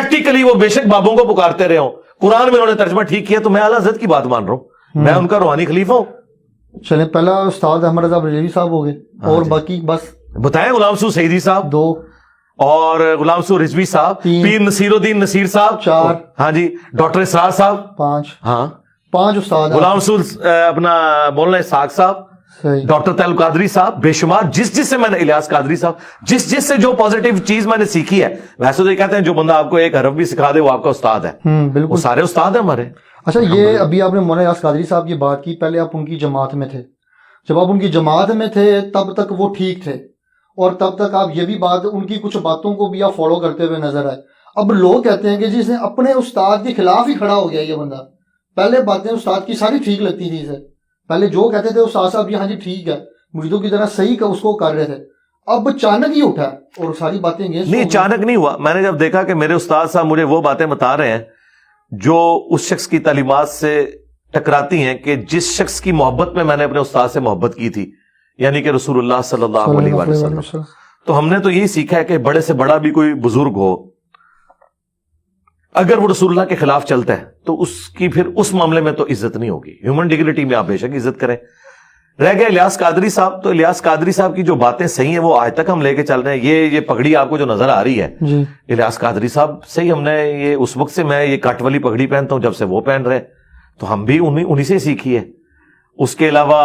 Practically وہ بے شک بابوں کو پکارتے رہے ہوں, قرآن میں انہوں نے ترجمہ ٹھیک کیا, تو میں اعلیٰ حضرت کی بات مان رہا ہوں, میں ان کا روحانی خلیفہ ہوں. چلیں, پہلا استاد احمد رضا بریلوی صاحب ہو گئے, اور باقی بس بتائیں. غلام سو سعیدی صاحب 2, اور غلام سو رضوی صاحب 3, پیر نصیر الدین نصیر صاحب 4, ہاں جی, ڈاکٹر اسرار صاحب 5, ہاں 5 استاد, غلام سو اپنا مولانا اسحاق صاحب, ڈاکٹر طیب قادری صاحب, بے شمار جس سے میں نے, الیاس قادری صاحب, جس سے جو پازیٹیو چیز میں نے سیکھی ہے. ویسے تو یہ کہتے ہیں جو بندہ آپ کو ایک حرف بھی سکھا دے وہ آپ کا استاد ہے. بالکل, وہ سارے استاد ہیں ہمارے. اچھا, یہ ابھی آپ نے مولانا الیاس قادری صاحب کی بات کی, پہلے آپ ان کی جماعت میں تھے. جب آپ ان کی جماعت میں تھے تب تک وہ ٹھیک تھے, اور تب تک آپ یہ بھی بات, ان کی کچھ باتوں کو بھی آپ فالو کرتے ہوئے نظر آئے. اب لوگ کہتے ہیں کہ جس نے اپنے استاد کے خلاف ہی کھڑا ہو گیا یہ بندہ. پہلے باتیں استاد کی ساری ٹھیک لگتی تھی اسے, پہلے جو کہتے تھے استاد صاحب یہ ہاں جی ٹھیک ہے, مریدوں کی طرح صحیح کا اس کو کر رہے تھے. اب اچانک ہی اٹھا اور ساری باتیں نہیں, اچانک نہیں ہوا. میں نے جب دیکھا کہ میرے استاد صاحب مجھے وہ باتیں بتا رہے ہیں جو اس شخص کی تعلیمات سے ٹکراتی ہیں, کہ جس شخص کی محبت میں نے اپنے استاد سے محبت کی تھی, یعنی کہ رسول اللہ صلی اللہ علیہ وسلم, تو ہم نے تو یہی سیکھا ہے کہ بڑے سے بڑا بھی کوئی بزرگ ہو, اگر وہ رسول اللہ کے خلاف چلتا ہے تو اس کی پھر اس معاملے میں تو عزت نہیں ہوگی. ہیومن ڈگنیٹی میں آپ بے شک عزت کریں. رہ گئے الیاس قادری صاحب, تو الیاس قادری صاحب کی جو باتیں صحیح ہیں وہ آج تک ہم لے کے چل رہے ہیں. یہ پگڑی آپ کو جو نظر آ رہی ہے الیاس قادری صاحب صحیح, ہم نے یہ اس وقت سے, میں یہ کٹ والی پگڑی پہنتا ہوں جب سے وہ پہن رہے, تو ہم بھی انہی سے سیکھی ہے. اس کے علاوہ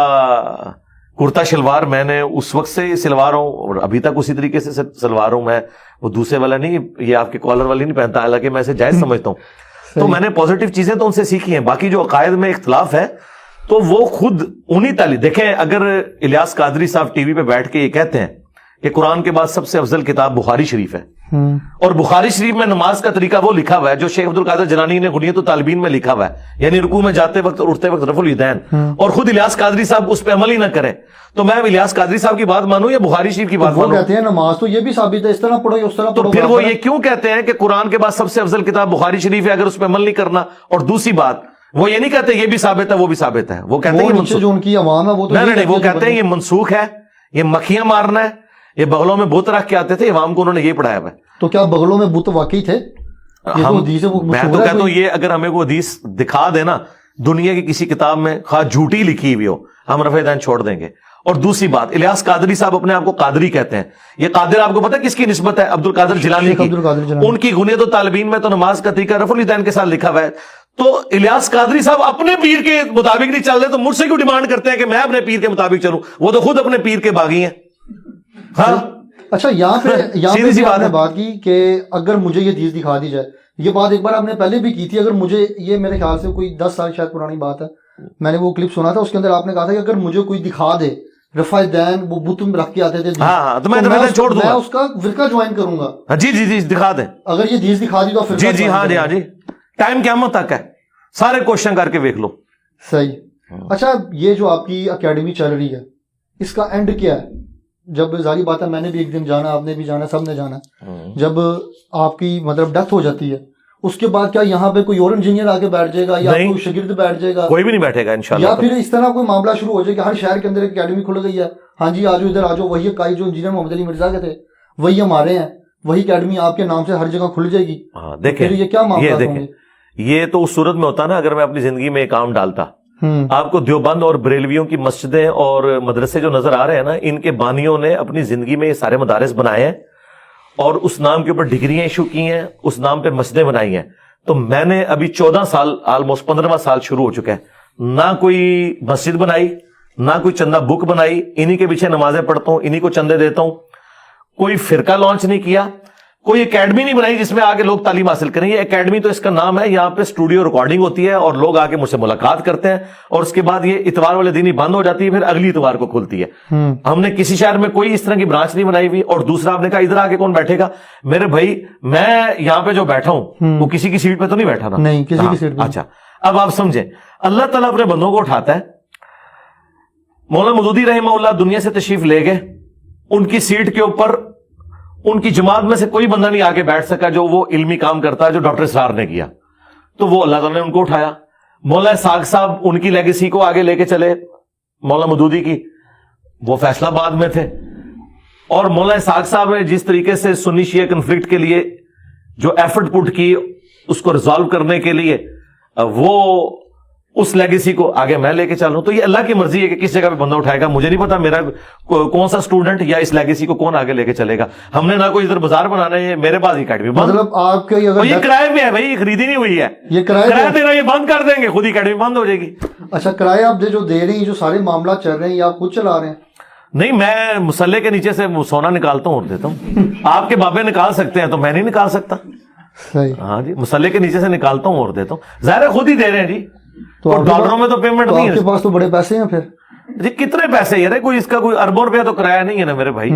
کرتا شلوار میں نے اس وقت سے سلوار ہوں, اور ابھی تک اسی طریقے سے سلوار ہوں میں. وہ دوسرے والا نہیں, یہ آپ کے کالر والی نہیں پہنتا, حالانکہ میں اسے جائز سمجھتا ہوں. تو میں نے پازیٹیو چیزیں تو ان سے سیکھی ہیں. باقی جو عقائد میں اختلاف ہے تو وہ خود انہی تعلیم. دیکھیں, اگر الیاس قادری صاحب ٹی وی پہ بیٹھ کے یہ کہتے ہیں کہ قرآن کے بعد سب سے افضل کتاب بخاری شریف ہے, اور بخاری شریف میں نماز کا طریقہ وہ لکھا ہوا ہے جو شیخ عبد القادر جیلانی نے غنیۃ الطالبین میں لکھا ہوا ہے, یعنی رکوع میں جاتے وقت اور اٹھتے وقت رفع الیدین, اور خود الیاس قادری صاحب اس پہ عمل ہی نہ کریں, تو میں الیاس قادری صاحب کی بات مانوں یا بخاری شریف کی بات مانوں؟ وہ کہتے ہیں نماز تو یہ بھی ثابت ہے, اس طرح پڑھو اس طرح پڑھو. تو پھر وہ یہ کیوں کہتے ہیں کہ قرآن کے بعد سب سے افضل کتاب بخاری شریف ہے اگر اس پہ عمل نہیں کرنا؟ اور دوسری بات, وہ یہ نہیں کہتے یہ بھی ثابت ہے وہ بھی ثابت ہے, وہ کہتے ہیں جو ان کی عوام ہے وہ تو نہیں, وہ کہتے ہیں یہ منسوخ ہے, یہ مکھیاں مارنا ہے, یہ بغلوں میں بت رکھ کے آتے تھے, عوام کو انہوں نے یہ پڑھایا ہوا ہے. تو کیا بغلوں میں بت واقعی تھے؟ میں تو کہتا ہوں یہ اگر ہمیں کوئی حدیث دکھا دینا دنیا کی کسی کتاب میں, خواہ جھوٹی لکھی ہوئی ہو, ہم رفع دین چھوڑ دیں گے. اور دوسری بات, الیاس قادری صاحب اپنے آپ کو قادری کہتے ہیں. یہ قادر آپ کو پتا کس کی نسبت ہے؟ عبد القادر جیلانی کی. ان کی غنیۃ الطالبین میں تو نماز کا طریقہ رفع الیدین کے ساتھ لکھا ہوا ہے. تو الیاس قادری صاحب اپنے پیر کے مطابق نہیں چل رہے, تو مجھ سے کیوں ڈیمانڈ کرتے ہیں کہ میں اپنے پیر کے مطابق چلوں؟ وہ تو خود اپنے پیر کے باغی ہیں. ہاں اچھا, یہاں پہ آپ نے بات کی کہ اگر مجھے یہ حدیث دکھا دی جائے, یہ بات ایک بار آپ نے پہلے بھی کی تھی, اگر مجھے, یہ میرے خیال سے کوئی 10 سال شاید پرانی بات ہے, میں نے وہ کلپ سنا تھا, اس کے اندر آپ نے کہا تھا کہ اگر مجھے کوئی دکھا دے رفع دین وہ بت میں رکھ کے آتے تھے, تو میں چھوڑ دوں گا, میں اس کا فرقہ جوائن کروں گا. جی دکھا دیں, اگر یہ حدیث دکھا دی تو فرقہ جی ہاں جی, ٹائم قیامت تک ہے, سارے کوشچن کر کے دیکھ لو. صحیح. اچھا, یہ جو آپ کی اکیڈمی چل رہی ہے اس کا اینڈ کیا ہے؟ جب ظاہری بات ہے میں نے بھی ایک دن جانا, آپ نے بھی جانا, سب نے جانا, جب آپ کی مطلب ڈیتھ ہو جاتی ہے اس کے بعد کیا یہاں پہ کوئی اور انجینئر آ کے بیٹھ جائے گا یا کوئی شاگرد بیٹھ جائے گا؟ کوئی بھی نہیں بیٹھے گا انشاءاللہ. یا پھر اس طرح کوئی معاملہ شروع ہو جائے کہ ہر شہر کے اندر ایک اکیڈمی کھل گئی ہے, ہاں جی آجو ادھر آجو, وہی اکائی جو انجینئر محمد علی مرزا کے تھے وہی ہمارے ہیں, وہی اکیڈمی آپ کے نام سے ہر جگہ کھل جائے گی. دیکھیں یہ کیا معاملہ ہوں گے؟ یہ تو اس صورت میں ہوتا نا اگر میں اپنی زندگی میں ایک کام ڈالتا. آپ کو دیوبند اور بریلویوں کی مسجدیں اور مدرسے جو نظر آ رہے ہیں نا, ان کے بانیوں نے اپنی زندگی میں یہ سارے مدارس بنائے ہیں اور اس نام کے اوپر ڈگریاں ایشو کی ہیں, اس نام پہ مسجدیں بنائی ہیں. تو میں نے ابھی 14 سال, آلموسٹ 15واں سال شروع ہو چکا ہے, نہ کوئی مسجد بنائی, نہ کوئی چندہ بک بنائی, انہی کے پیچھے نمازیں پڑھتا ہوں, انہی کو چندے دیتا ہوں. کوئی فرقہ لانچ نہیں کیا, کوئی اکیڈمی نہیں بنائی جس میں آگے لوگ تعلیم حاصل کریں. یہ اکیڈمی تو اس کا نام ہے, یہاں پہ اسٹوڈیو ریکارڈنگ ہوتی ہے اور لوگ آگے مجھ سے ملاقات کرتے ہیں, اور اس کے بعد یہ اتوار والے دن ہی بند ہو جاتی ہے, پھر اگلی اتوار کو کھلتی ہے. ہم نے کسی شہر میں کوئی اس طرح کی برانچ نہیں بنائی ہوئی. اور دوسرا آپ نے کہا ادھر آگے کون بیٹھے گا؟ میرے بھائی میں یہاں پہ جو بیٹھا ہوں وہ کسی کی سیٹ پہ تو نہیں بیٹھا نا. نہیں, کسی کی سیٹ پہ. اچھا, اب آپ سمجھیں, اللہ تعالیٰ اپنے بندوں کو اٹھاتا ہے. مولانا مودودی رحمہ اللہ دنیا سے تشریف لے گئے, ان کی سیٹ کے اوپر ان کی جماعت میں سے کوئی بندہ نہیں آگے بیٹھ سکا جو وہ علمی کام کرتا ہے جو ڈاکٹر اسرار نے کیا. تو وہ اللہ تعالیٰ نے ان کو اٹھایا. مولانا اسحاق صاحب ان کی لیگیسی کو آگے لے کے چلے, مولانا مودودی کی, وہ فیصلہ آباد میں تھے. اور مولانا اسحاق صاحب نے جس طریقے سے سنی شیعہ کنفلکٹ کے لیے جو ایفرٹ پٹ کی اس کو ریزالو کرنے کے لیے, وہ اس لیگیسی کو آگے میں لے کے چلوں. تو یہ اللہ کی مرضی ہے کہ کس جگہ پہ بندہ اٹھائے گا. مجھے نہیں پتا میرا کون سا اسٹوڈنٹ یا اس لیگیسی کو کون آگے لے کے چلے گا. ہم نے نہ کوئی ادھر بازار بنانا ہے, میرے پاس اکیڈمی بند. مطلب آپ کے یہ کرائے پہ ہے بھائی, یہ خریدی نہیں ہوئی ہے, یہ کرایہ دینا یہ بند کر دیں گے, خود ہی اکیڈمی بند ہو جائے گی. اچھا, کرایہ آپ جو دے رہے ہیں, جو سارے معاملات چل رہے ہیں, یہ آپ خود چلا رہے ہیں؟ نہیں, میں مسلح کے نیچے سے سونا نکالتا ہوں اور دیتا ہوں. آپ کے بابے نکال سکتے ہیں تو میں نہیں نکال سکتا. صحیح. ہاں جی, مسلح کے نیچے سے نکالتا ہوں اور دیتا ہوں. ظاہر ہے خود ہی دے رہے ہیں جی, تو اور ڈالروں میں تو پیمنٹ نہیں آپ کے پاس تو بڑے پیسے ہیں پھر. جی کتنے پیسے یار, کوئی اس کا کوئی اربوں روپیہ تو کرایہ نہیں ہے نا میرے بھائی.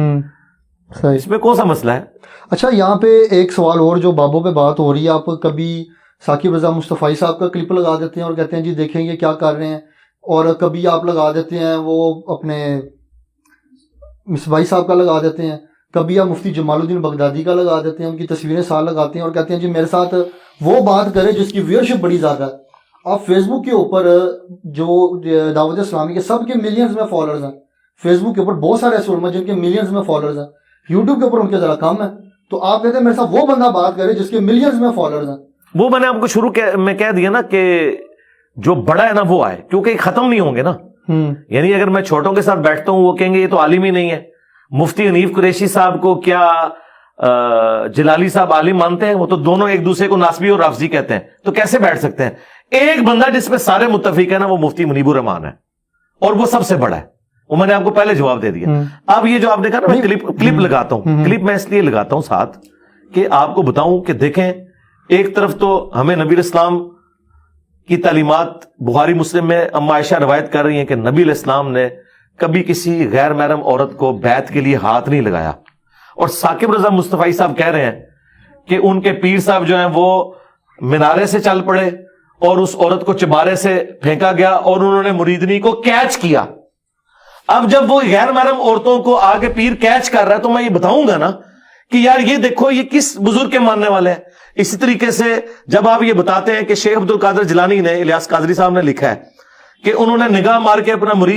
صحیح. اس میں کون سا مسئلہ ہے. اچھا, یہاں پہ ایک سوال اور, جو بابوں پہ بات ہو رہی ہے, آپ کبھی ثاقب رضا مصطفی صاحب کا کلپ لگا دیتے ہیں اور کہتے ہیں جی دیکھیں گے کیا کر رہے ہیں, اور کبھی آپ لگا دیتے ہیں وہ اپنے مصباحی صاحب کا لگا دیتے ہیں, کبھی آپ مفتی جمال الدین بغدادی کا لگا دیتے ہیں, ان کی تصویریں ساتھ لگاتے ہیں اور کہتے ہیں جی میرے ساتھ وہ بات کرے جس کی ویئرشپ بڑی زیادہ ہے. آپ فیس بک کے اوپر جو دعوت اسلامی کے سب کے ملینز میں فالوورز ہیں, فیس بک کے اوپر بہت سارے ایسے علماء جن کے ملینز میں فالوورز ہیں, یوٹیوب کے اوپر ان کے ذرا کم ہے, تو آپ کہتے ہیں میرے ساتھ وہ بندہ بات کرے جس کے ملینز میں فالوورز ہیں. وہ میں نے آپ کو شروع میں کہہ دیا نا کہ جو بڑا ہے نا وہ آئے, کیونکہ یہ ختم نہیں ہوں گے نا. یعنی اگر میں چھوٹوں کے ساتھ بیٹھتا ہوں, وہ کہیں گے یہ تو عالم ہی نہیں ہے. مفتی حنیف قریشی صاحب کو کیا جلالی صاحب عالم مانتے ہیں؟ وہ تو دونوں ایک دوسرے کو ناسبی اور رافضی کہتے ہیں, تو کیسے بیٹھ سکتے ہیں؟ ایک بندہ جس پہ سارے متفق ہیں نا, وہ مفتی منیب الرحمان ہے, اور وہ سب سے بڑا ہے. وہ میں نے آپ کو پہلے جواب دے دیا. اب یہ جو آپ نے کہا نا میں کلپ لگاتا ہوں, کلپ میں اس لیے لگاتا ہوں ساتھ کہ آپ کو بتاؤں کہ دیکھیں, ایک طرف تو ہمیں نبی اسلام کی تعلیمات بخاری مسلم میں اما عائشہ روایت کر رہی ہیں کہ نبی الاسلام نے کبھی کسی غیر محرم عورت کو بیعت کے لیے ہاتھ نہیں لگایا, اور ثاقب رضا مصطفی صاحب کہہ رہے ہیں کہ ان کے پیر صاحب جو ہیں وہ مینارے سے چل پڑے اور اس عورت کو چبارے سے پھینکا گیا اور انہوں نے مریدنی کو کیچ کیا. اب جب وہ غیر محرم عورتوں کو آگے پیر کیچ کر رہا ہے تو میں یہ بتاؤں گا نا کہ یار یہ دیکھو یہ کس بزرگ کے ماننے والے ہیں. اسی طریقے سے جب آپ یہ بتاتے ہیں کہ شیخ عبد القادر جیلانی نے, الیاس قادری صاحب نے لکھا ہے کہ انہوں نے نگاہ مار کے اپنا مرید